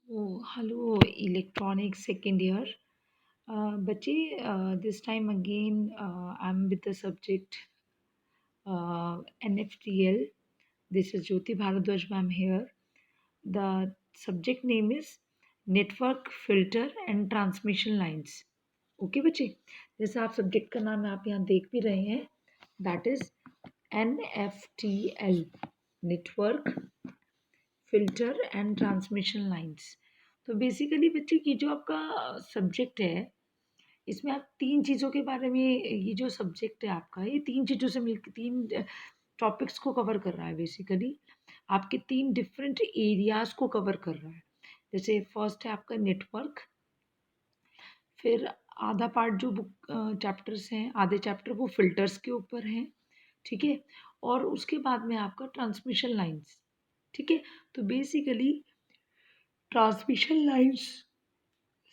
Oh, hello, electronics second year. Bache, this time again, I'm with the subject NFTL. This is Jyoti Bharadwaj ma'am here. The subject name is Network Filter and Transmission Lines. Okay बच्चे, जैसे आप subject का नाम आप यहाँ देख भी रहे हैं, that is NFTL, network filter and transmission lines. तो बेसिकली बच्चे की जो आपका सब्जेक्ट है, इसमें आप तीन चीज़ों के बारे में, ये जो सब्जेक्ट है आपका, ये तीन चीज़ों से मिलकर तीन टॉपिक्स को कवर कर रहा है। बेसिकली आपके तीन डिफरेंट एरियाज को कवर कर रहा है। जैसे फर्स्ट है आपका नेटवर्क, फिर आधा पार्ट जो बुक चैप्टर्स हैं, आधे चैप्टर वो फिल्टर्स के ऊपर हैं, ठीक है। और उसके बाद में आपका ट्रांसमिशन लाइंस, ठीक है। तो बेसिकली ट्रांसमिशन लाइंस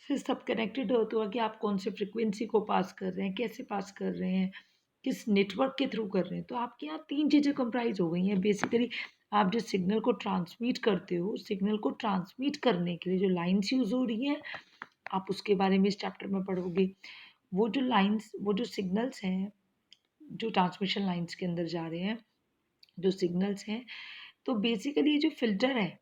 से सब कनेक्टेड होता है कि आप कौन से फ्रिक्वेंसी को पास कर रहे हैं, कैसे पास कर रहे हैं, किस नेटवर्क के थ्रू कर रहे हैं। तो आपके यहाँ तीन चीज़ें कंप्राइज हो गई हैं। बेसिकली आप जिस सिग्नल को ट्रांसमिट करते हो, सिग्नल को ट्रांसमिट करने के लिए जो लाइन्स यूज़ हो रही हैं, आप उसके बारे में इस चैप्टर में पढ़ोगे। वो जो लाइन्स, वो जो सिग्नल्स हैं जो ट्रांसमिशन लाइन्स के अंदर जा रहे हैं, जो सिग्नल्स हैं, तो बेसिकली ये जो फिल्टर है,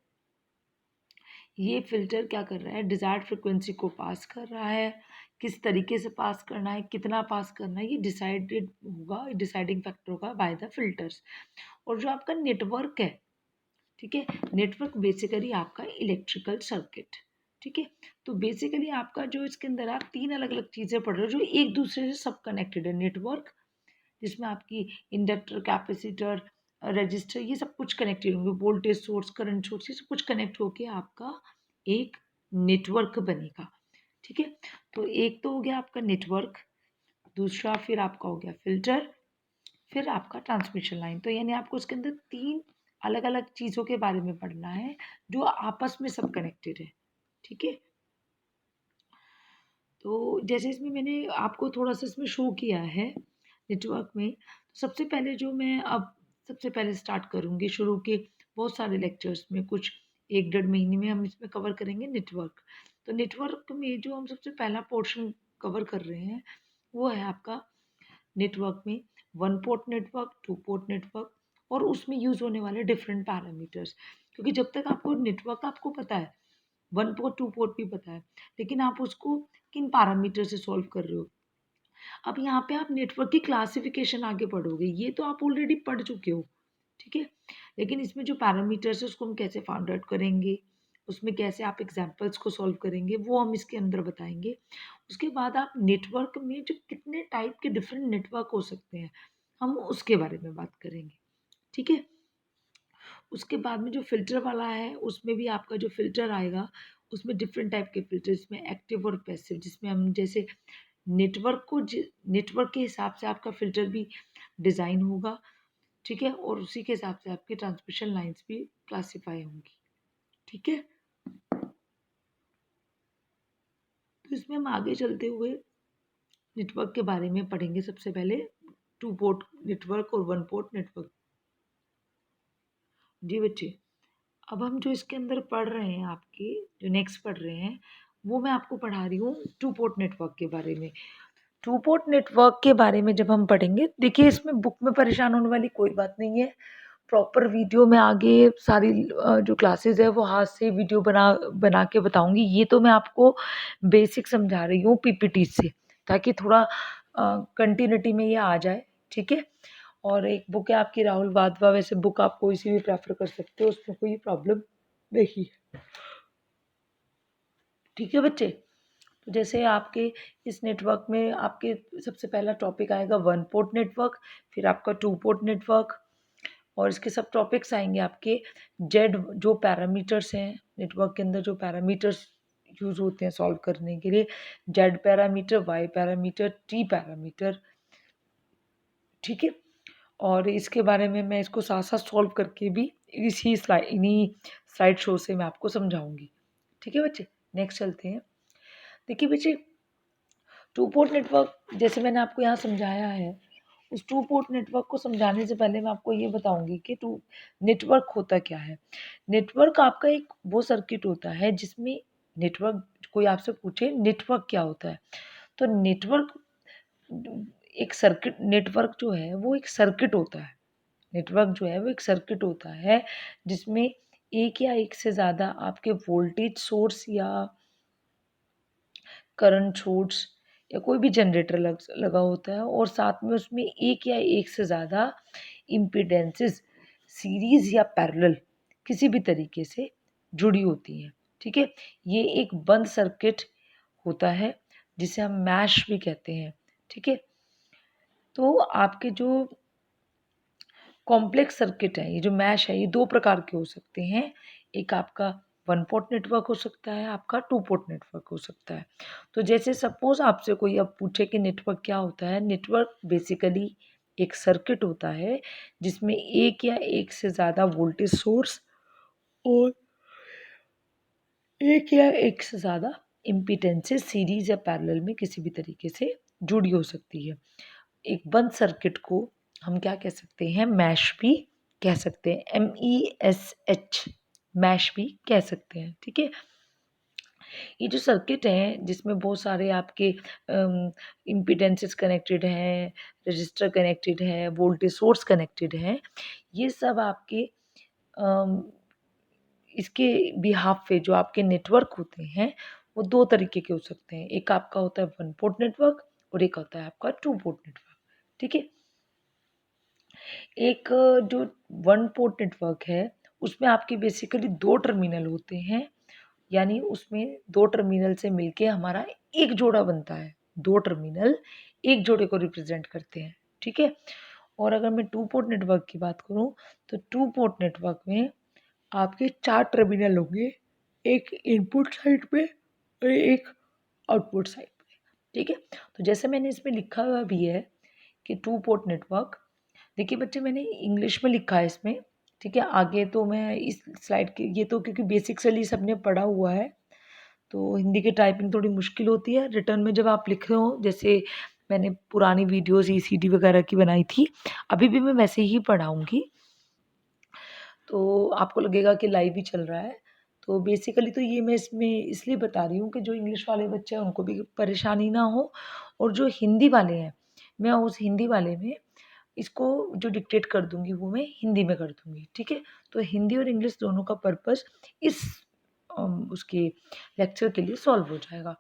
ये फिल्टर क्या कर रहा है, डिज़ायर्ड फ्रिक्वेंसी को पास कर रहा है। किस तरीके से पास करना है, कितना पास करना है, ये डिसाइडेड होगा, डिसाइडिंग फैक्टर होगा बाय द फिल्टर्स। और जो आपका नेटवर्क है, ठीक है, नेटवर्क बेसिकली आपका इलेक्ट्रिकल सर्किट, ठीक है। तो बेसिकली आपका जो इसके अंदर आप तीन अलग अलग चीज़ें पढ़ रहे हो जो एक दूसरे से सब कनेक्टेड है। नेटवर्क जिसमें आपकी इंडक्टर, कैपेसिटर, रजिस्टर, ये सब कुछ कनेक्टेड होंगे, वोल्टेज सोर्स, करंट सोर्स, ये सब कुछ कनेक्ट होके आपका एक नेटवर्क बनेगा, ठीक है। तो एक तो हो गया आपका नेटवर्क, दूसरा फिर आपका हो गया फिल्टर, फिर आपका ट्रांसमिशन लाइन। तो यानी आपको उसके अंदर तीन अलग अलग चीज़ों के बारे में पढ़ना है जो आपस में सब कनेक्टेड है, ठीक है। तो जैसे इसमें मैंने आपको थोड़ा सा इसमें शो किया है नेटवर्क में, तो सबसे पहले जो मैं अब सबसे पहले स्टार्ट करूँगी शुरू के बहुत सारे लेक्चर्स में, कुछ 1 डेढ़ महीने में हम इसमें कवर करेंगे नेटवर्क। तो नेटवर्क में जो हम सबसे पहला पोर्शन कवर कर रहे हैं, वो है आपका नेटवर्क में one port network, to port network, और उसमें यूज़ होने वाले डिफरेंट पैरामीटर्स। क्योंकि जब तक आपको नेटवर्क आपको पता है, वन पोर्ट टू पोर्ट भी पता है, लेकिन आप उसको किन पैरामीटर से सॉल्व कर रहे हो। अब यहाँ पे आप नेटवर्क की क्लासिफिकेशन आगे पढ़ोगे, ये तो आप ऑलरेडी पढ़ चुके हो, ठीक है। लेकिन इसमें जो पैरामीटर्स है उसको हम कैसे फाइंड आउट करेंगे, उसमें कैसे आप एग्जाम्पल्स को सॉल्व करेंगे, वो हम इसके अंदर बताएंगे। उसके बाद आप नेटवर्क में जो कितने टाइप के डिफरेंट नेटवर्क हो सकते हैं, हम उसके बारे में बात करेंगे, ठीक है। उसके बाद में जो फ़िल्टर वाला है, उसमें भी आपका जो फ़िल्टर आएगा, उसमें डिफरेंट टाइप के फ़िल्टर, जिसमें एक्टिव और पैसिव, जिसमें हम जैसे नेटवर्क के हिसाब से आपका फ़िल्टर भी डिज़ाइन होगा, ठीक है। और उसी के हिसाब से आपकी ट्रांसमिशन लाइन्स भी क्लासिफ़ाई होंगी, ठीक है। तो इसमें हम आगे चलते हुए नेटवर्क के बारे में पढ़ेंगे। सबसे पहले टू पोर्ट नेटवर्क और वन पोर्ट नेटवर्क। जी बच्चे, अब हम जो इसके अंदर पढ़ रहे हैं, आपके जो नेक्स्ट पढ़ रहे हैं, वो मैं आपको पढ़ा रही हूँ टू पोर्ट नेटवर्क के बारे में। टू पोर्ट नेटवर्क के बारे में जब हम पढ़ेंगे, देखिए इसमें बुक में परेशान होने वाली कोई बात नहीं है। प्रॉपर वीडियो में आगे सारी जो क्लासेस है वो हाथ से वीडियो बना बना के बताऊंगी। ये तो मैं आपको बेसिक समझा रही हूँ पीपीटी से, ताकि थोड़ा कंटिन्यूटी में ये आ जाए, ठीक है। और एक बुक है आपकी राहुल वाधवा, वैसे बुक आप कोई सी भी प्रेफर कर सकते हो, उसमें कोई प्रॉब्लम नहीं है, ठीक है बच्चे। तो जैसे आपके इस नेटवर्क में आपके सबसे पहला टॉपिक आएगा वन पोर्ट नेटवर्क, फिर आपका टू पोर्ट नेटवर्क, और इसके सब टॉपिक्स आएंगे आपके जेड, जो पैरामीटर्स हैं नेटवर्क के अंदर, जो पैरामीटर्स यूज़ होते हैं सॉल्व करने के लिए, Z parameter, Y parameter, T parameter, ठीक है। और इसके बारे में मैं इसको साथ साथ सॉल्व करके भी इन्हीं स्लाइड शो से मैं आपको समझाऊंगी, ठीक है बच्चे। नेक्स्ट चलते हैं। देखिए बच्चे, टू पोर्ट नेटवर्क जैसे मैंने आपको यहाँ समझाया है, उस टू पोर्ट नेटवर्क को समझाने से पहले मैं आपको ये बताऊंगी कि टू नेटवर्क होता क्या है। नेटवर्क आपका एक वो सर्किट होता है जिसमें नेटवर्क, कोई आपसे पूछे नेटवर्क क्या होता है, तो नेटवर्क एक सर्किट, नेटवर्क जो है वो एक सर्किट होता है। नेटवर्क जो है वो एक सर्किट होता है जिसमें एक या एक से ज़्यादा आपके वोल्टेज सोर्स या करंट सोर्स या कोई भी जनरेटर लगा होता है, और साथ में उसमें एक या एक से ज़्यादा इम्पीडेंसेस सीरीज या पैरेलल किसी भी तरीके से जुड़ी होती हैं। ठीक है, ये एक बंद सर्किट होता है जिसे हम मैश भी कहते हैं। ठीक है, तो आपके जो कॉम्प्लेक्स सर्किट है, ये जो मैश है, ये दो प्रकार के हो सकते हैं। एक आपका वन पोर्ट नेटवर्क हो सकता है, आपका टू पोर्ट नेटवर्क हो सकता है। तो जैसे सपोज आपसे कोई अब पूछे कि नेटवर्क क्या होता है, नेटवर्क बेसिकली एक सर्किट होता है जिसमें एक या एक से ज़्यादा वोल्टेज सोर्स और एक या एक से ज़्यादा इम्पीडेंसेस सीरीज या पैरेलल में किसी भी तरीके से जुड़ी हो सकती है। एक बंद सर्किट को हम क्या कह सकते हैं, मैश भी कह सकते हैं, MESH, मैश भी कह सकते हैं। ठीक है, ये जो सर्किट है जिसमें बहुत सारे आपके इम्पीडेंसेस कनेक्टेड हैं, रजिस्टर कनेक्टेड है, वोल्टेज सोर्स कनेक्टेड है, ये सब आपके अम, इसके बिहाफ पे जो आपके नेटवर्क होते हैं वो दो तरीके के हो सकते हैं। एक आपका होता है वन पोर्ट नेटवर्क और एक होता है आपका टू पोर्ट नेटवर्क। ठीक है, एक जो वन पोर्ट नेटवर्क है उसमें आपके बेसिकली दो टर्मिनल होते हैं, यानी उसमें दो टर्मिनल से मिलके हमारा एक जोड़ा बनता है। दो टर्मिनल एक जोड़े को रिप्रेजेंट करते हैं। ठीक है, और अगर मैं टू पोर्ट नेटवर्क की बात करूं तो टू पोर्ट नेटवर्क में आपके चार टर्मिनल होंगे, एक इनपुट साइड पे और एक आउटपुट साइड पे। ठीक है, तो जैसे मैंने इसमें लिखा हुआ भी है कि टू पोर्ट नेटवर्क, देखिए बच्चे मैंने इंग्लिश में लिखा है इसमें। ठीक है, आगे तो मैं इस स्लाइड के, ये तो क्योंकि बेसिक्सली सबने पढ़ा हुआ है तो हिंदी की टाइपिंग थोड़ी मुश्किल होती है रिटर्न में जब आप लिख रहे हो। जैसे मैंने पुरानी वीडियोस ECD वगैरह की बनाई थी, अभी भी मैं वैसे ही पढ़ाऊँगी, तो आपको लगेगा कि लाइव ही चल रहा है। तो बेसिकली तो ये मैं इसमें इसलिए बता रही हूँ कि जो इंग्लिश वाले बच्चे हैं उनको भी परेशानी ना हो, और जो हिंदी वाले हैं मैं उस हिंदी वाले में इसको जो डिक्टेट कर दूंगी वो मैं हिंदी में कर दूंगी। ठीक है, तो हिंदी और इंग्लिश दोनों का पर्पस इस उसके लेक्चर के लिए सॉल्व हो जाएगा।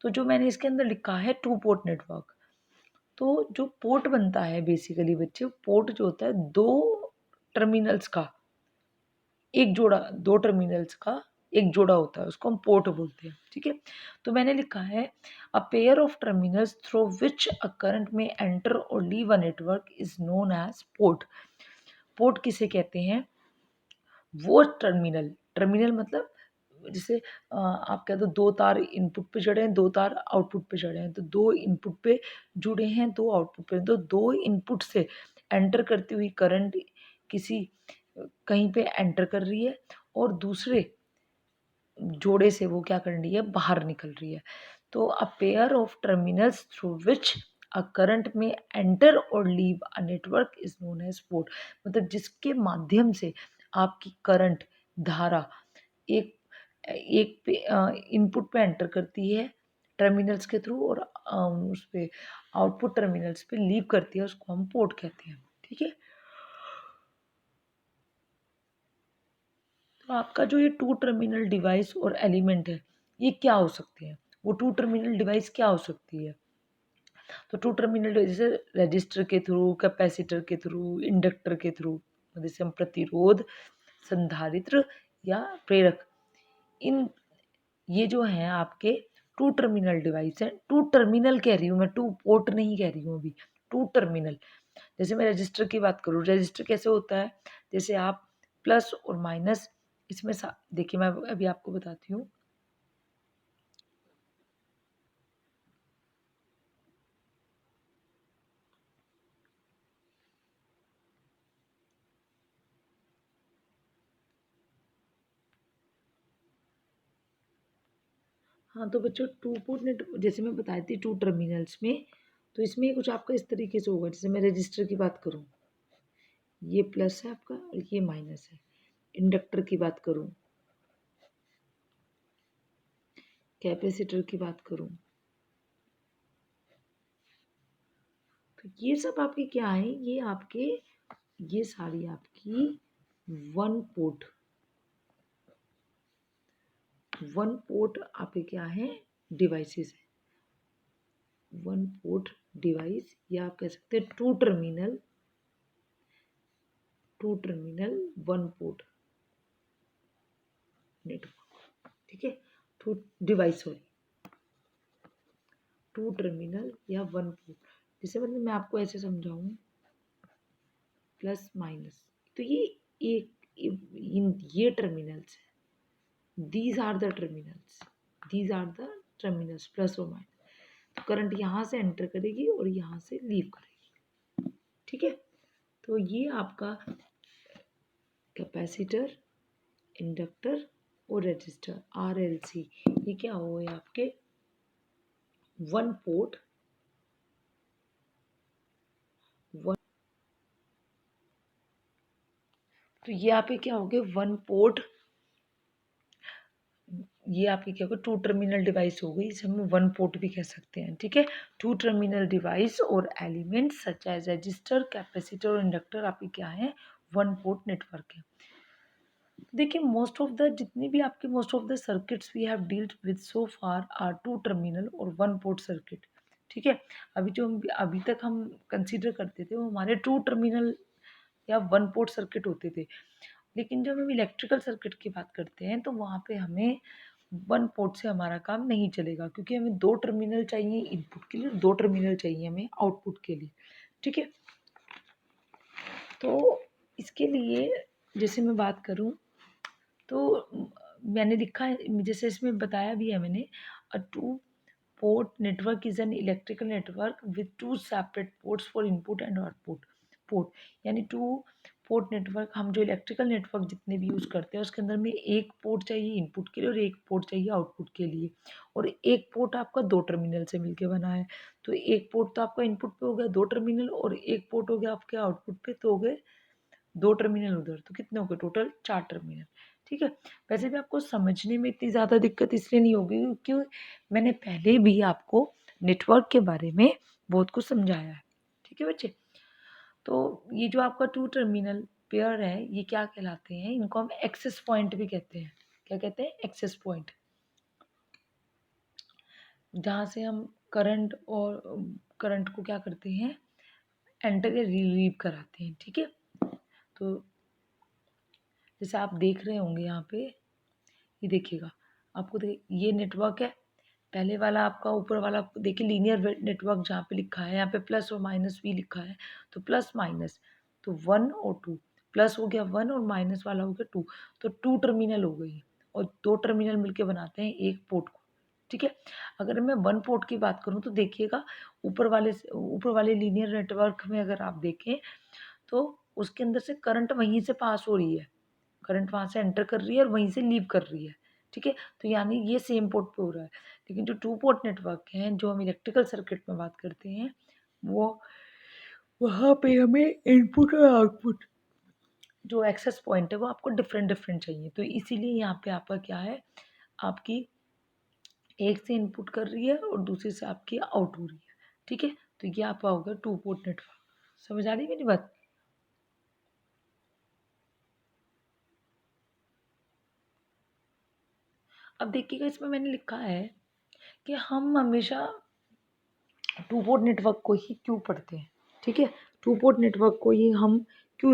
तो जो मैंने इसके अंदर लिखा है टू पोर्ट नेटवर्क, तो जो पोर्ट बनता है बेसिकली बच्चे, पोर्ट जो होता है दो टर्मिनल्स का एक जोड़ा, दो टर्मिनल्स का एक जोड़ा होता है, उसको हम पोर्ट बोलते हैं। ठीक है, तो मैंने लिखा है a pair of terminals through which a current may enter और leave a network is known as port. Port किसे कहते हैं, वो टर्मिनल, टर्मिनल मतलब जैसे आप कह दो दो तार इनपुट पे जड़े हैं, दो तार आउटपुट पे जड़े हैं, तो दो इनपुट पे जुड़े हैं, दो आउटपुट पे, तो दो इनपुट से एंटर करती हुई करंट किसी कहीं पे एंटर कर रही है और दूसरे जोड़े से वो क्या कर रही है, बाहर निकल रही है। तो a pair of terminals through which a current may enter और leave a network is known as port. मतलब जिसके माध्यम से आपकी करंट धारा एक एक पे इनपुट पे एंटर करती है टर्मिनल्स के थ्रू, और उस पे आउटपुट टर्मिनल्स पे लीव करती है, उसको हम पोर्ट कहते हैं। ठीक है, तो आपका जो ये टू टर्मिनल डिवाइस और एलिमेंट है ये क्या हो सकते हैं, वो टू टर्मिनल डिवाइस क्या हो सकती है। तो टू टर्मिनल जैसे रजिस्टर के थ्रू, कैपेसिटर के थ्रू, इंडक्टर के थ्रू, जैसे हम प्रतिरोध, संधारित्र या प्रेरक, इन ये जो हैं आपके टू टर्मिनल डिवाइस है। टू टर्मिनल कह रही हूँ मैं, टू पोर्ट नहीं कह रही हूँ अभी, टू टर्मिनल। जैसे मैं रजिस्टर की बात करूँ, रजिस्टर कैसे होता है, जैसे आप प्लस और माइनस इसमें देखिए मैं अभी आपको बताती हूँ। हाँ तो बच्चों टू पोर्ट नेट जैसे मैं बताई थी टू टर्मिनल्स में तो इसमें कुछ आपका इस तरीके से होगा, जैसे मैं रजिस्टर की बात करूँ, ये प्लस है आपका और ये माइनस है। इंडक्टर की बात करूँ, कैपेसिटर की बात करूँ, तो ये सब आपके क्या है, ये आपके, ये सारी आपकी वन पोर्ट आपके क्या है, डिवाइसेस है। वन पोर्ट डिवाइस, या आप कह सकते हैं two terminal one port network, ठीक है। Two device, sorry, two terminal या वन पोर्ट, जैसे मतलब मैं आपको ऐसे समझाऊं, प्लस माइनस, तो ये एक ये टर्मिनल्स है, these are the terminals plus और माइनस। तो करंट यहाँ से एंटर करेगी और यहाँ से लीव करेगी, ठीक है। तो ये आपका कैपेसिटर, इंडक्टर और रजिस्टर, RLC, ये क्या हो गए आपके वन पोर्ट, तो ये आपके क्या हो गए वन पोर्ट, ये आपकी क्या होगा टू टर्मिनल डिवाइस हो गई, इसे हम वन पोर्ट भी कह सकते हैं, ठीक है। टू टर्मिनल डिवाइस और elements such as resistor, capacitor और इंडक्टर आपके क्या है, वन पोर्ट नेटवर्क है। देखिए most of the circuits we have dealt with so far are two terminal और वन पोर्ट सर्किट, ठीक है। अभी तक हम कंसीडर करते थे वो हमारे टू टर्मिनल या वन पोर्ट सर्किट होते थे, लेकिन जब हम इलेक्ट्रिकल सर्किट की बात करते हैं तो वहाँ पे हमें वन पोर्ट से हमारा काम नहीं चलेगा, क्योंकि हमें दो टर्मिनल चाहिए इनपुट के लिए, दो टर्मिनल चाहिए हमें आउटपुट के लिए, ठीक है। तो इसके लिए जैसे मैं बात करूँ तो मैंने लिखा है, जैसे इसमें बताया भी है मैंने, a two port network is an electrical network with two separate ports for input and output port, यानी टू पोर्ट नेटवर्क, हम जो इलेक्ट्रिकल नेटवर्क जितने भी यूज़ करते हैं उसके अंदर में एक पोर्ट चाहिए इनपुट के लिए और एक पोर्ट चाहिए आउटपुट के लिए, और एक पोर्ट आपका दो टर्मिनल से मिलके बना है। तो एक पोर्ट तो आपका इनपुट पे हो गया दो टर्मिनल, और एक पोर्ट हो गया आपके आउटपुट पे, तो हो गए दो टर्मिनल उधर, तो कितने हो गए टोटल, चार टर्मिनल, ठीक है। वैसे भी आपको समझने में इतनी ज़्यादा दिक्कत इसलिए नहीं होगी क्योंकि मैंने पहले भी आपको नेटवर्क के बारे में बहुत कुछ समझाया है, ठीक है बच्चे। तो ये जो आपका टू टर्मिनल पेयर है ये क्या कहलाते हैं, इनको हम एक्सेस पॉइंट भी कहते हैं। क्या कहते हैं, एक्सेस पॉइंट, जहाँ से हम करंट को क्या करते हैं, एंटर या रिलीव कराते हैं, ठीक है। तो जैसे आप देख रहे होंगे यहाँ पे, ये देखिएगा, आपको ये नेटवर्क है, पहले वाला आपका ऊपर वाला देखिए लीनियर नेटवर्क जहाँ पे लिखा है, यहाँ पे प्लस और माइनस भी लिखा है, तो प्लस माइनस, तो वन और टू, प्लस हो गया वन और माइनस वाला हो गया टू, तो टू टर्मिनल हो गई, और दो टर्मिनल मिलके बनाते हैं एक पोर्ट को, ठीक है। अगर मैं वन पोर्ट की बात करूँ तो देखिएगा ऊपर वाले लीनियर नेटवर्क में अगर आप देखें तो उसके अंदर से करंट वहीं से पास हो रही है, करंट वहाँ से एंटर कर रही है और वहीं से लीव कर रही है, ठीक है। तो यानी ये सेम पोर्ट पे हो रहा है। लेकिन जो टू पोर्ट नेटवर्क हैं जो हम इलेक्ट्रिकल सर्किट में बात करते हैं, वो वहाँ पे हमें इनपुट और आउटपुट जो एक्सेस पॉइंट है वो आपको डिफरेंट डिफरेंट चाहिए, तो इसीलिए यहाँ पे आपका क्या है, आपकी एक से इनपुट कर रही है और दूसरे से आपकी आउट हो रही है, ठीक है। तो ये आपका होगा टू पोर्ट नेटवर्क। समझ आ रही है मेरी बात। अब देखिएगा इसमें मैंने लिखा है कि हम हमेशा टू पोर्ट नेटवर्क को ही क्यों पढ़ते हैं, ठीक है। टू पोर्ट नेटवर्क को ही हम क्यों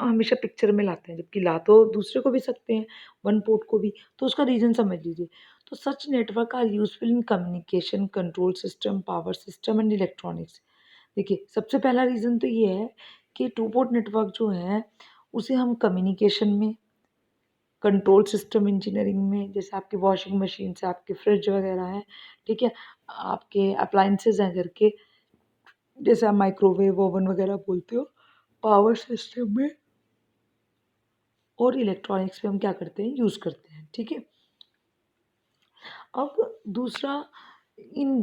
हमेशा पिक्चर में लाते हैं, जबकि ला तो दूसरे को भी सकते हैं, वन पोर्ट को भी, तो उसका रीज़न समझ लीजिए। तो such network are useful in communication, control system, power system and electronics. देखिए सबसे पहला रीज़न तो ये है कि टू पोर्ट नेटवर्क जो है उसे हम कम्युनिकेशन में, कंट्रोल सिस्टम इंजीनियरिंग में, जैसे आपकी वॉशिंग मशीन से आपके फ्रिज वगैरह हैं, ठीक है, आपके अप्लाइंसेस हैं घर के, जैसे आप माइक्रोवेव ओवन वगैरह बोलते हो, पावर सिस्टम में और इलेक्ट्रॉनिक्स में हम क्या करते हैं, यूज़ करते हैं, ठीक है। अब दूसरा, इन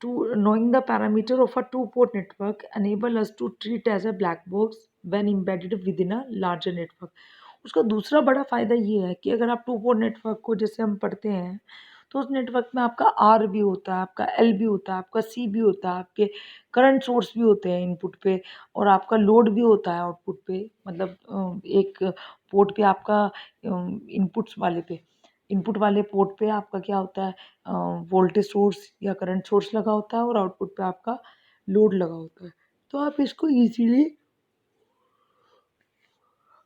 knowing the parameter of a two-port network enable us to treat as a black box when embedded within a larger network. उसका दूसरा बड़ा फायदा ये है कि अगर आप टू पोर्ट नेटवर्क को जैसे हम पढ़ते हैं तो उस नेटवर्क में आपका आर भी होता है, आपका एल भी होता है, आपका सी भी होता है, आपके करंट सोर्स भी होते हैं इनपुट पे, और आपका लोड भी होता है आउटपुट पे, मतलब एक पोर्ट पे आपका इनपुट्स वाले पे, इनपुट वाले पोर्ट पे आपका क्या होता है, वोल्टेज सोर्स या करंट सोर्स लगा होता है, और आउटपुट पे आपका लोड लगा होता है। तो आप इसको इजीली,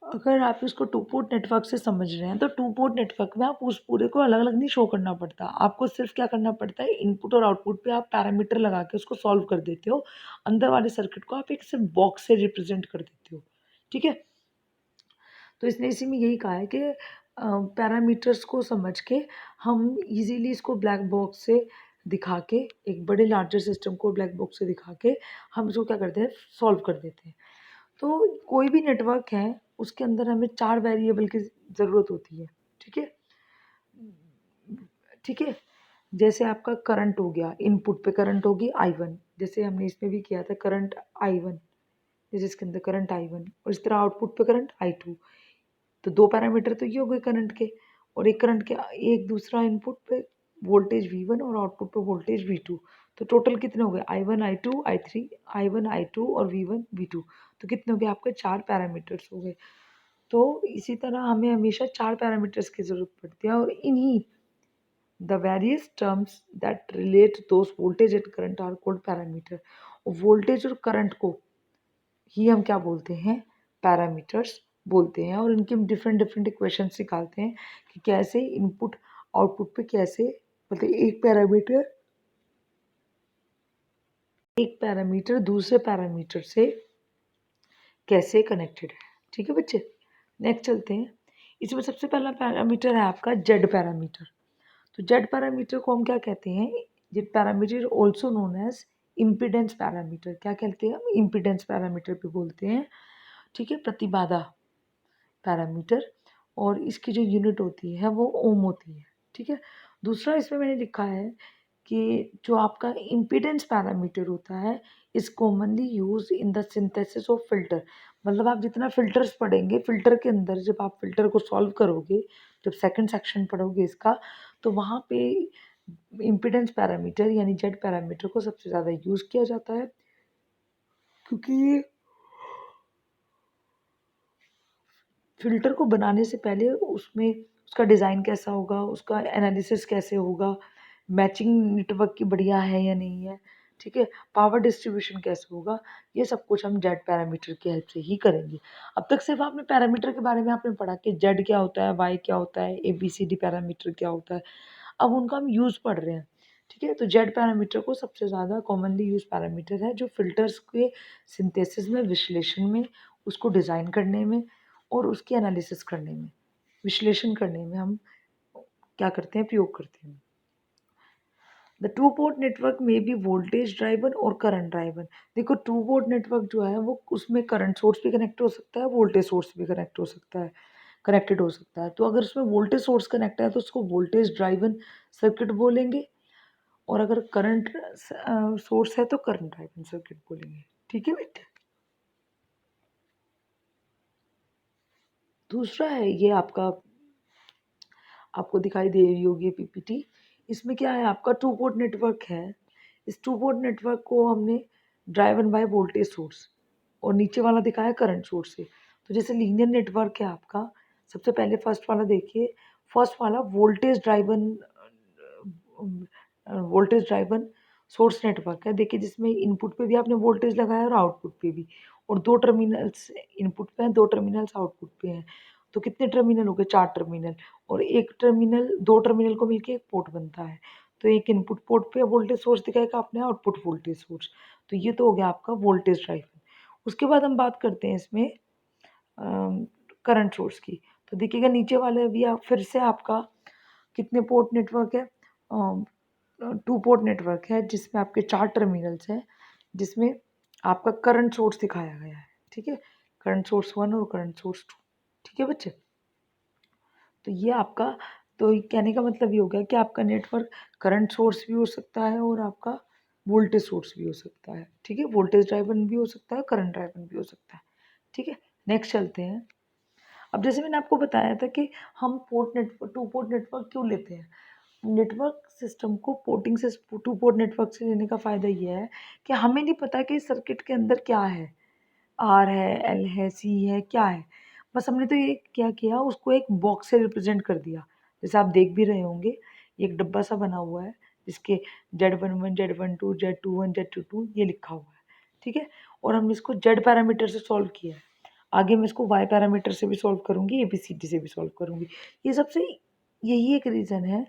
अगर आप इसको टू पोर्ट नेटवर्क से समझ रहे हैं तो टू पोर्ट नेटवर्क में आप उस पूरे को अलग अलग नहीं शो करना पड़ता, आपको सिर्फ क्या करना पड़ता है, इनपुट और आउटपुट पे आप पैरामीटर लगा के उसको सॉल्व कर देते हो, अंदर वाले सर्किट को आप एक सिर्फ बॉक्स से रिप्रेजेंट कर देते हो। ठीक है, तो इसने इसी में यही कहा है कि पैरामीटर्स को समझ के हम इजीली इसको ब्लैक बॉक्स से दिखा के, एक बड़े लार्जर सिस्टम को ब्लैक बॉक्स से दिखा के हम इसको क्या करते हैं, सॉल्व कर देते हैं। तो कोई भी नेटवर्क है उसके अंदर हमें 4 वेरिएबल की ज़रूरत होती है। ठीक है, ठीक है, जैसे आपका करंट हो गया, इनपुट पे करंट होगी I1, जैसे हमने इसमें भी किया था करंट I1, जैसे इसके अंदर करंट I1, और इस तरह आउटपुट पे करंट I2। तो 2 पैरामीटर तो ये हो गए करंट के, और एक करंट के एक दूसरा इनपुट पे वोल्टेज V1 और आउटपुट पे वोल्टेज V2। तो टोटल कितने हो गए, I1 I2 I3, I1 I2 और V1 V2। तो कितने हो गए आपके 4 पैरामीटर्स हो गए। तो इसी तरह हमें हमेशा 4 पैरामीटर्स की ज़रूरत पड़ती है, और इन्हीं the various terms that relate those voltage and current are called parameter. Voltage और करंट को ही हम क्या बोलते हैं, पैरामीटर्स बोलते हैं, और इनके हम डिफरेंट डिफरेंट इक्वेशंस निकालते हैं कि कैसे इनपुट आउटपुट पे कैसे, मतलब एक पैरामीटर दूसरे पैरामीटर से कैसे कनेक्टेड है। ठीक है बच्चे, नेक्स्ट चलते हैं। इसमें सबसे पहला पैरामीटर है आपका जेड पैरामीटर। तो जेड पैरामीटर को हम क्या कहते हैं, Z parameter also known as impedance parameter. क्या कहते हैं हम, इम्पिडेंस पैरामीटर भी बोलते हैं। ठीक है, प्रतिबाधा पैरामीटर, और इसकी जो यूनिट होती है वो ओम होती है। ठीक है, दूसरा इसमें मैंने लिखा है कि जो आपका इम्पीडेंस पैरामीटर होता है is commonly use in the synthesis of filter. मतलब आप जितना फिल्टर्स पढ़ेंगे, फिल्टर के अंदर जब आप फिल्टर को सॉल्व करोगे, जब सेकंड सेक्शन पढ़ोगे इसका, तो वहाँ पे इम्पीडेंस पैरामीटर यानी जेड पैरामीटर को सबसे ज़्यादा यूज़ किया जाता है, क्योंकि फ़िल्टर को बनाने से पहले उसमें उसका डिज़ाइन कैसा होगा, उसका एनालिसिस कैसे होगा, मैचिंग नेटवर्क की बढ़िया है या नहीं है, ठीक है, पावर डिस्ट्रीब्यूशन कैसे होगा, ये सब कुछ हम जेड पैरामीटर की हेल्प से ही करेंगे। अब तक सिर्फ आपने पैरामीटर के बारे में आपने पढ़ा कि जेड क्या होता है, वाई क्या होता है, ABCD पैरामीटर क्या होता है। अब उनका हम यूज़ पढ़ रहे हैं। ठीक है, तो जेड पैरामीटर को सबसे ज़्यादा कॉमनली यूज पैरामीटर है जो फिल्टर्स के सिंथेसिस में, विश्लेषण में, उसको डिज़ाइन करने में और उसकी एनालिसिस करने में, विश्लेषण करने में हम क्या करते हैं, प्रयोग करते हैं। द टू पोर्ट नेटवर्क में भी वोल्टेज ड्राइवन और करंट ड्राइवन। देखो, टू पोर्ट नेटवर्क जो है वो उसमें करंट सोर्स भी कनेक्ट हो सकता है, वोल्टेज सोर्स भी कनेक्ट हो सकता है, कनेक्टेड हो सकता है। तो अगर उसमें वोल्टेज सोर्स कनेक्ट है तो उसको वोल्टेज ड्राइवन सर्किट बोलेंगे, और अगर करंट सोर्स है तो करंट ड्राइवन सर्किट बोलेंगे। ठीक है बेटे, दूसरा है ये आपका, आपको दिखाई दे रही होगी PPT। इसमें क्या है, आपका टू पोर्ट नेटवर्क है। इस टू पोर्ट नेटवर्क को हमने ड्राइवन बाय वोल्टेज सोर्स, और नीचे वाला दिखाया करंट सोर्स से। तो जैसे लीनियर नेटवर्क है आपका, सबसे पहले फर्स्ट वाला देखिए, फर्स्ट वाला वोल्टेज ड्राइवन सोर्स नेटवर्क है। देखिए, जिसमें इनपुट पे भी आपने वोल्टेज लगाया और आउटपुट पे भी, और 2 टर्मिनल्स इनपुट पे हैं, 2 टर्मिनल्स आउटपुट पे हैं। तो कितने टर्मिनल हो गए, 4 टर्मिनल, और एक टर्मिनल, 2 टर्मिनल को मिलके एक पोर्ट बनता है। तो एक इनपुट पोर्ट पे वोल्टेज सोर्स दिखाएगा आपने, आउटपुट वोल्टेज सोर्स। तो ये तो हो गया आपका वोल्टेज ड्राइवन। उसके बाद हम बात करते हैं इसमें करंट सोर्स की। तो देखिएगा नीचे वाले भी आप फिर से आपका कितने पोर्ट नेटवर्क है, टू पोर्ट नेटवर्क है, जिसमें आपके 4 टर्मिनल्स हैं, जिसमें आपका करंट सोर्स दिखाया गया है। ठीक है, करंट सोर्स 1 और करंट सोर्स 2। ठीक है बच्चे, तो ये आपका, तो कहने का मतलब ये हो गया कि आपका नेटवर्क करंट सोर्स भी हो सकता है और आपका वोल्टेज सोर्स भी हो सकता है, ठीक है, वोल्टेज ड्राइवन भी हो सकता है, करंट ड्राइवन भी हो सकता है, ठीक है। नेक्स्ट चलते हैं। अब जैसे मैंने आपको बताया था कि हम port network, to port network क्यों लेते हैं। नेटवर्क सिस्टम को पोर्टिंग से, टू पोर्ट नेटवर्क से लेने का फ़ायदा ये है कि हमें नहीं पता कि सर्किट के अंदर क्या है, आर है, एल है, सी है, क्या है। बस हमने तो ये क्या किया, उसको एक बॉक्स से रिप्रेजेंट कर दिया। जैसे आप देख भी रहे होंगे, एक डब्बा सा बना हुआ है जिसके Z11, Z12, Z21, Z22 ये लिखा हुआ है, ठीक है। और हमने इसको जेड पैरामीटर से सॉल्व किया है। आगे मैं इसको वाई पैरामीटर से भी सॉल्व करूँगी, ABCD से भी सॉल्व करूँगी। ये सबसे यही एक रीज़न है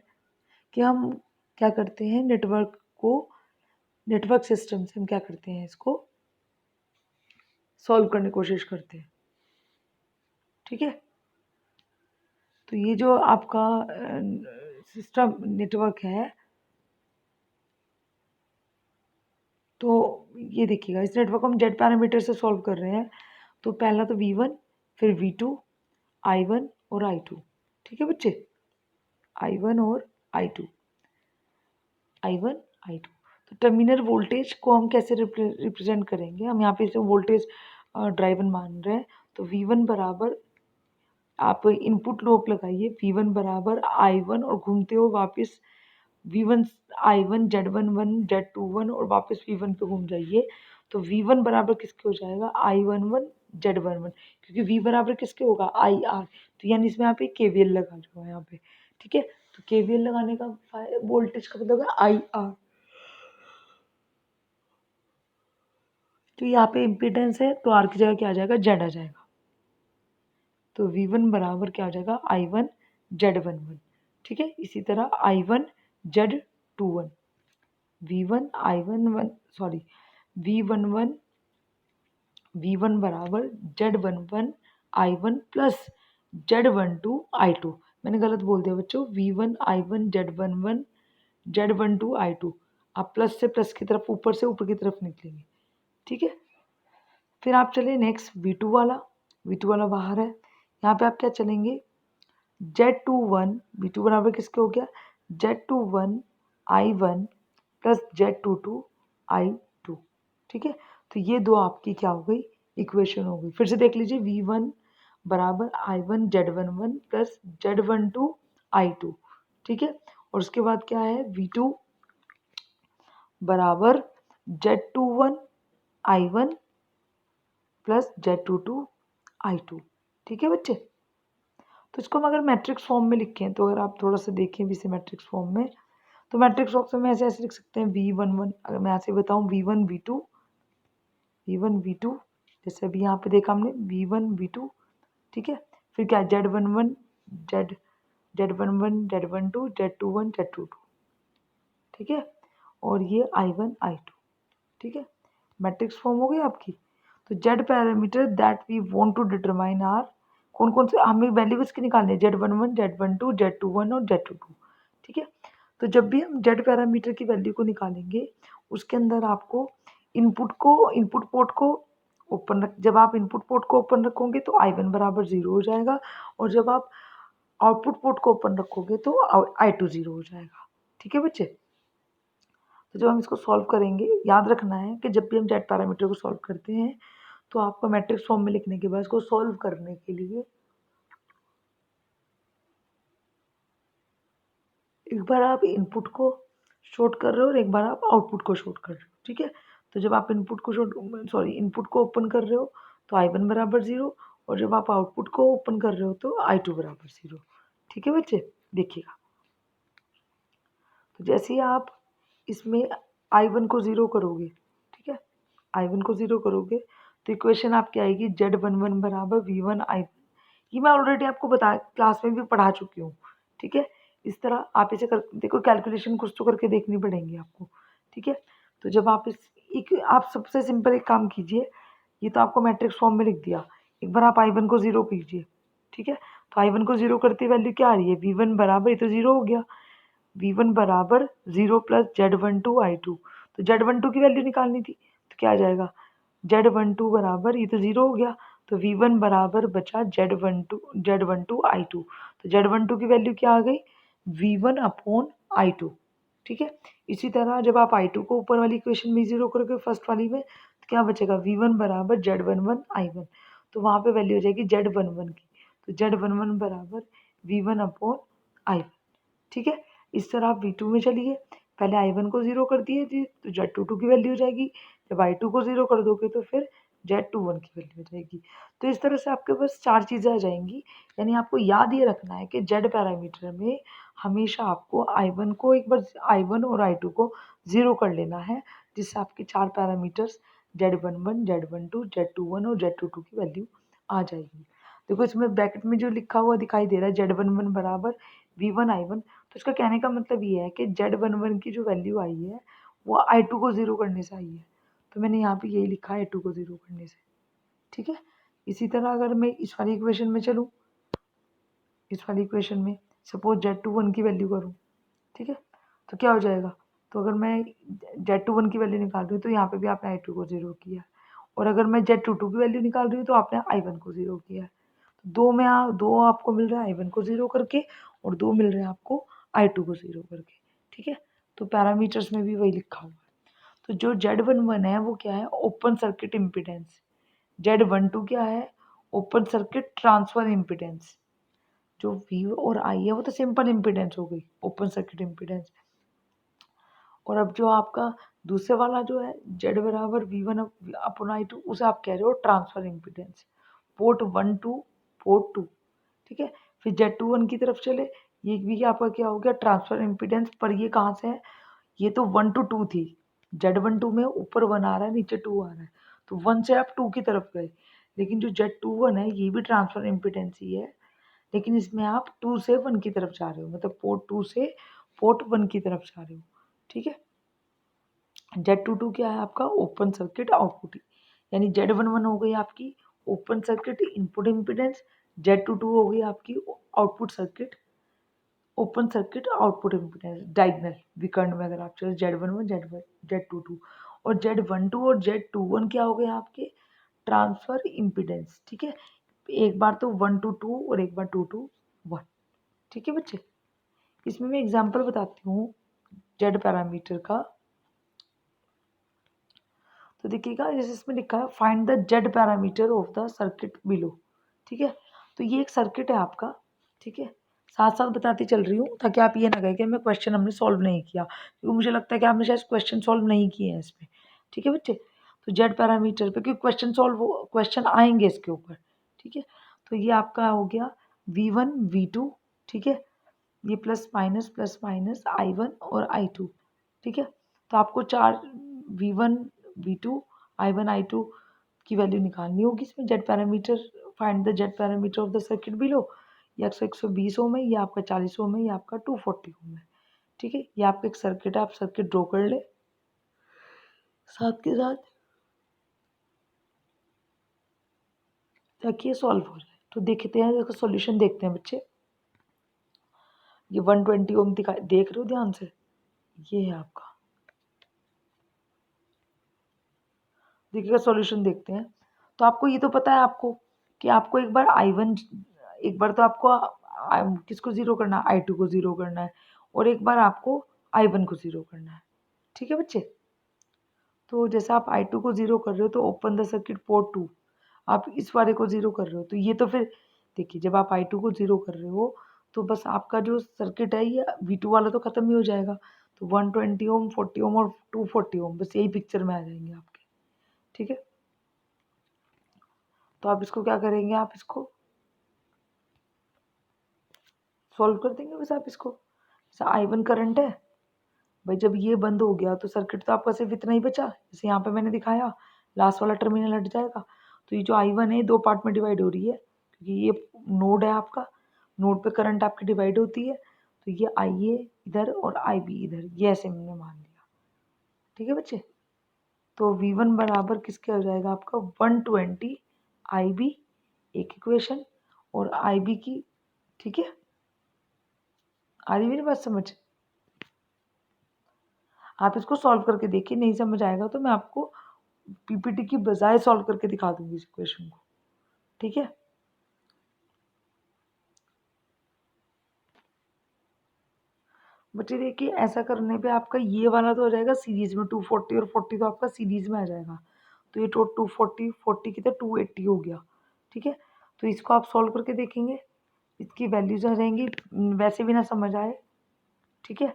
कि हम क्या करते हैं, नेटवर्क को, नेटवर्क सिस्टम से हम क्या करते हैं, इसको सॉल्व करने की कोशिश करते हैं, ठीक है। तो ये जो आपका सिस्टम नेटवर्क है, तो ये देखिएगा, इस नेटवर्क को हम जेड पैरामीटर से सॉल्व कर रहे हैं। तो पहला तो V1, फिर V2, I1 और I2, ठीक है बच्चे, I1 और I2, I1 I2। तो टर्मिनल वोल्टेज को हम कैसे रिप्रेजेंट करेंगे, हम यहाँ पे जो वोल्टेज ड्राइवन मान रहे हैं, तो V1 बराबर, आप इनपुट लूप लगाइए, V1 बराबर I1 और घूमते हो वापस V1 I1 Z11 Z21 और वापस V1 पे घूम जाइए। तो V1 बराबर किसके हो जाएगा, I11 Z11, क्योंकि V बराबर किसके होगा, IR। तो यानी इसमें आप एक KVL लगा लो यहाँ पे, ठीक है। तो KVL लगाने का वोल्टेज का मतलब है IR। तो यहाँ पे इम्पीडेंस है, तो R की जगह क्या आ जाएगा, Z आ जाएगा। तो V1 बराबर क्या हो जाएगा, I1 Z11, ठीक है। इसी तरह I1 Z21, V1 I11 sorry V11 V1 बराबर Z11 I1 plus Z12 I2। मैंने गलत बोल दिया बच्चों, V1 I1 Z11 Z12 I2। आप प्लस से प्लस की तरफ, ऊपर से ऊपर की तरफ निकलेंगे, ठीक है। फिर आप चलिए नेक्स्ट V2 वाला, V2 वाला बाहर है। यहाँ पे आप क्या चलेंगे, Z21 V2 बराबर किसके हो गया, Z21 I1 plus Z22 I2, ठीक है। तो ये दो आपकी क्या हो गई, इक्वेशन हो गई। फिर से देख लीजिए, V1 बराबर I1 Z11 plus Z12 I2, ठीक है। और उसके बाद क्या है, V2 बराबर Z21 I1 plus Z22 I2, ठीक है बच्चे। तो इसको हम अगर मैट्रिक्स फॉर्म में लिखें, तो अगर आप थोड़ा सा देखें भी इसे मैट्रिक्स फॉर्म में, तो मैट्रिक्स फॉर्म में ऐसे ऐसे लिख सकते हैं, V11, अगर मैं ऐसे बताऊँ V1 V2 V1 V2, जैसे अभी यहाँ पे देखा हमने V1 V2, ठीक है। फिर क्या, Z11 Z11 Z12 Z21 Z22, ठीक है। और ये I1 I2, ठीक है। मैट्रिक्स फॉर्म हो गई आपकी। तो Z parameter that we want to determine are, कौन कौन से हमें वैल्यू किसके निकालने, Z11 Z12 Z21 और Z22, ठीक है। तो जब भी हम जेड पैरामीटर की वैल्यू को निकालेंगे, उसके अंदर आपको इनपुट पोर्ट को ओपन रख, जब आप इनपुट पोर्ट को ओपन रखोगे तो I1 बराबर 0 हो जाएगा, और जब आप आउटपुट पोर्ट को ओपन रखोगे तो I2 0 हो जाएगा, ठीक है बच्चे। तो जब हम इसको सॉल्व करेंगे, याद रखना है कि जब भी हम जेड पैरामीटर को सॉल्व करते हैं, तो आपको मैट्रिक्स फॉर्म में लिखने के बाद इसको सॉल्व करने के लिए एक बार आप इनपुट को शॉर्ट कर रहे हो और एक बार आप आउटपुट को शॉर्ट कर रहे हो, ठीक है। तो जब आप इनपुट को ओपन कर रहे हो तो I1 बराबर 0, और जब आप आउटपुट को ओपन कर रहे हो तो I2 बराबर 0, ठीक है बच्चे। देखिएगा, तो जैसे ही आप इसमें I1 को 0 करोगे, ठीक है, I1 को 0 करोगे, तो इक्वेशन आपकी आएगी Z11 बराबर V1 I1। ये मैं ऑलरेडी आपको बता, क्लास में भी पढ़ा चुकी हूँ, ठीक है। इस तरह आप इसे कर देखो, कैलकुलेशन कुछ तो करके देखनी पड़ेंगी आपको, ठीक है। तो जब आप आप सबसे सिंपल एक काम कीजिए, ये तो आपको मैट्रिक्स फॉर्म में लिख दिया, एक बार आप I1 को 0 कीजिए, ठीक है। तो I1 को 0 करते वैल्यू क्या आ रही है, V1 बराबर, ये तो 0 हो गया, V1 बराबर 0 प्लस Z12 I2। तो Z12 की वैल्यू निकालनी थी, तो क्या आ जाएगा, Z12 बराबर, ये तो 0 हो गया, तो V1 बराबर बचा Z12 I2। तो Z12 की वैल्यू क्या आ गई, V1 अपॉन I2, ठीक है। इसी तरह जब आप I2 को ऊपर वाली इक्वेशन में 0 करोगे फर्स्ट वाली में, तो क्या बचेगा, V1 बराबर Z11 I1, तो वहाँ पे वैल्यू हो जाएगी Z11 की, तो Z11 बराबर V1 अपॉन I1, ठीक है। इस तरह आप V2 में चलिए, पहले I1 को 0 कर दिए थी तो Z22 की वैल्यू हो जाएगी, जब I2 को 0 कर दोगे तो फिर Z21 की वैल्यू हो जाएगी। तो इस तरह से आपके पास 4 चीज़ें आ जाएंगी, यानी आपको याद ये रखना है कि Z पैरामीटर में हमेशा आपको I1 को एक बार I1 और I2 को 0 कर लेना है, जिससे आपके 4 पैरामीटर्स Z11, Z12, Z21 और Z22 की वैल्यू आ जाएगी। देखो इसमें ब्रैकेट में जो लिखा हुआ दिखाई दे रहा है Z11 बराबर V1 I1, तो इसका कहने का मतलब ये है कि Z11 की जो वैल्यू आई है वो I2 को 0 करने से आई है, तो मैंने यहाँ पे यही लिखा है I2 को 0 करने से, ठीक है। इसी तरह अगर मैं इस वाली इक्वेशन में चलूँ, इस वाली इक्वेशन में सपोज Z21 की वैल्यू करूँ, ठीक है, तो क्या हो जाएगा, तो अगर मैं Z21 की वैल्यू निकाल रही हूँ तो यहाँ पे भी आपने I2 को 0 किया है, और अगर मैं Z22 की वैल्यू निकाल रही हूँ तो आपने I1 को 0 किया है। तो दो आपको मिल रहा है I1 को 0 करके, और 2 मिल रहे हैं आपको I2 को 0 करके, ठीक है। तो पैरामीटर्स में भी वही लिखा हुआ है। तो जो Z11 है वो क्या है, ओपन सर्किट इम्पिडेंस। Z12 क्या है, ओपन सर्किट ट्रांसफर इम्पिडेंस। जो V और I है वो तो सिंपल इम्पिडेंस हो गई, ओपन सर्किट इम्पिडेंस। और अब जो आपका दूसरे वाला जो है Z बराबर V1 अपॉन I2, उसे आप कह रहे हो transfer impedance, port 1 two port 2, ठीक है। फिर Z21 की तरफ चले, ये भी आपका क्या हो गया, ट्रांसफर इम्पिडेंस, पर ये कहाँ से है, ये तो 1 to 2 थी, Z12 में ऊपर 1 आ रहा है नीचे 2 आ रहा है, तो 1 से आप 2 की तरफ गए। लेकिन जो Z21 है ये भी ट्रांसफर इम्पिडेंस ही है, लेकिन इसमें आप 2 से 1 की तरफ जा रहे हो, मतलब पोर्ट 2 से पोर्ट 1 की तरफ जा रहे हो, ठीक है। Z22 क्या है आपका, ओपन सर्किट आउटपुट, यानी Z11 हो गई आपकी open circuit input impedance, Z22 हो गई आपकी output circuit open circuit output impedance diagonal विकर्ण में, अगर आप चले Z11 Z22, और Z12 और Z21 क्या हो गए आपके, ट्रांसफर इम्पिडेंस, ठीक है। एक बार तो 1 to 2 और एक बार 2 to 1, ठीक है बच्चे। इसमें मैं एग्जांपल बताती हूँ Z पैरामीटर का, तो देखिएगा जैसे इसमें लिखा है find the Z parameter of the circuit below, ठीक है। तो ये एक सर्किट है आपका, ठीक है, साथ साथ बताती चल रही हूँ ताकि आप ये ना कहें कि मैं क्वेश्चन हमने सॉल्व नहीं किया, क्योंकि मुझे लगता है कि आपने शायद क्वेश्चन सॉल्व नहीं किए हैं इसमें, ठीक है बच्चे। तो Z पैरामीटर पे क्योंकि क्वेश्चन आएंगे इसके ऊपर, ठीक है। तो ये आपका हो गया V1 V2, ठीक है, ये प्लस माइनस I1 और I2, ठीक है। तो आपको 4 V1 V2 I1 I2 की वैल्यू निकालनी होगी इसमें। Z parameter, find the Z parameter of the circuit below, ये 120 ओम है, ये आपका 40 ओम है, ये आपका 240 ओम है, ठीक है। ये आपका एक सर्किट है, आप सर्किट ड्रॉ कर ले साथ के साथ ताकि ये सॉल्व हो जाए। तो देखते हैं, इसका सॉल्यूशन देखते हैं बच्चे। ये 120 ओम दिखा देख रहे हो ध्यान से, ये है आपका, देखिएगा सॉल्यूशन देखते हैं। तो आपको ये तो पता है आपको कि आपको एक बार I1, एक बार तो आपको किसको 0 करना है, I2 को 0 करना है, और एक बार आपको I1 को 0 करना है, ठीक है बच्चे। तो जैसे आप I2 को 0 कर रहे हो तो ओपन द सर्किट पोर्ट 2, आप इस वाले को 0 कर रहे हो, तो ये तो फिर देखिए जब आप I2 को 0 कर रहे हो तो बस आपका जो सर्किट है ये V2 वाला तो ख़त्म ही हो जाएगा, तो 120 ओम 40 ओम और 240 ओम बस यही पिक्चर में आ जाएंगे आपके, ठीक है। तो आप इसको क्या करेंगे, आप इसको सॉल्व कर देंगे बस आप इसको। जैसे I1 करंट है भाई, जब ये बंद हो गया तो सर्किट तो आपका सिर्फ इतना ही बचा, जैसे यहाँ पे मैंने दिखाया लास्ट वाला टर्मिनल हट जाएगा, तो ये जो I1 है 2 पार्ट में डिवाइड हो रही है, क्योंकि ये नोड है आपका, नोड पे करंट आपकी डिवाइड होती है, तो ये IA इधर और IB इधर, ये ऐसे मैंने मान लिया, ठीक है बच्चे। तो V1 बराबर किसके हो जाएगा आपका 120 IB, एक इक्वेशन, और IB की, ठीक है। आ रही मेरी बात समझ, आप इसको सॉल्व करके देखिए, नहीं समझ आएगा तो मैं आपको पीपीटी की बजाय सॉल्व करके दिखा दूंगी इस इक्वेशन को, ठीक है। बच्चे देखिए ऐसा करने पे आपका ये वाला तो हो जाएगा सीरीज में 240 और 40 तो आपका सीरीज में आ जाएगा। तो ये 240 40 की तो 280 हो गया। ठीक है, तो इसको आप सॉल्व करके देखेंगे, इसकी वैल्यूज आ जाएंगी वैसे भी ना समझ आए। ठीक है,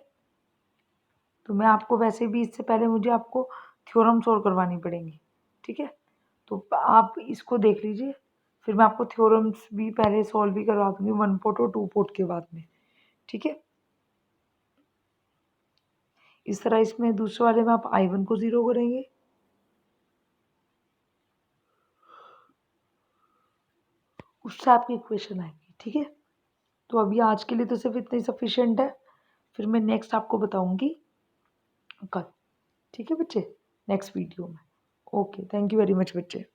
तो मैं आपको वैसे भी इससे पहले मुझे आपको थ्योरम सॉल्व करवानी पड़ेंगी। ठीक है, तो आप इसको देख लीजिए, फिर मैं आपको थ्योरम्स भी पहले सॉल्व भी करवा दूंगी 1 पोर्ट और 2 पोर्ट के बाद में। ठीक है, इस तरह इसमें दूसरे वाले में आप I1 को 0 करेंगे, उससे आपकी इक्वेशन आएगी। ठीक है, तो अभी आज के लिए तो सिर्फ इतना ही सफिशिएंट है, फिर मैं नेक्स्ट आपको बताऊंगी कल। ठीक है बच्चे, नेक्स्ट वीडियो में। Okay, thank you very much बच्चे।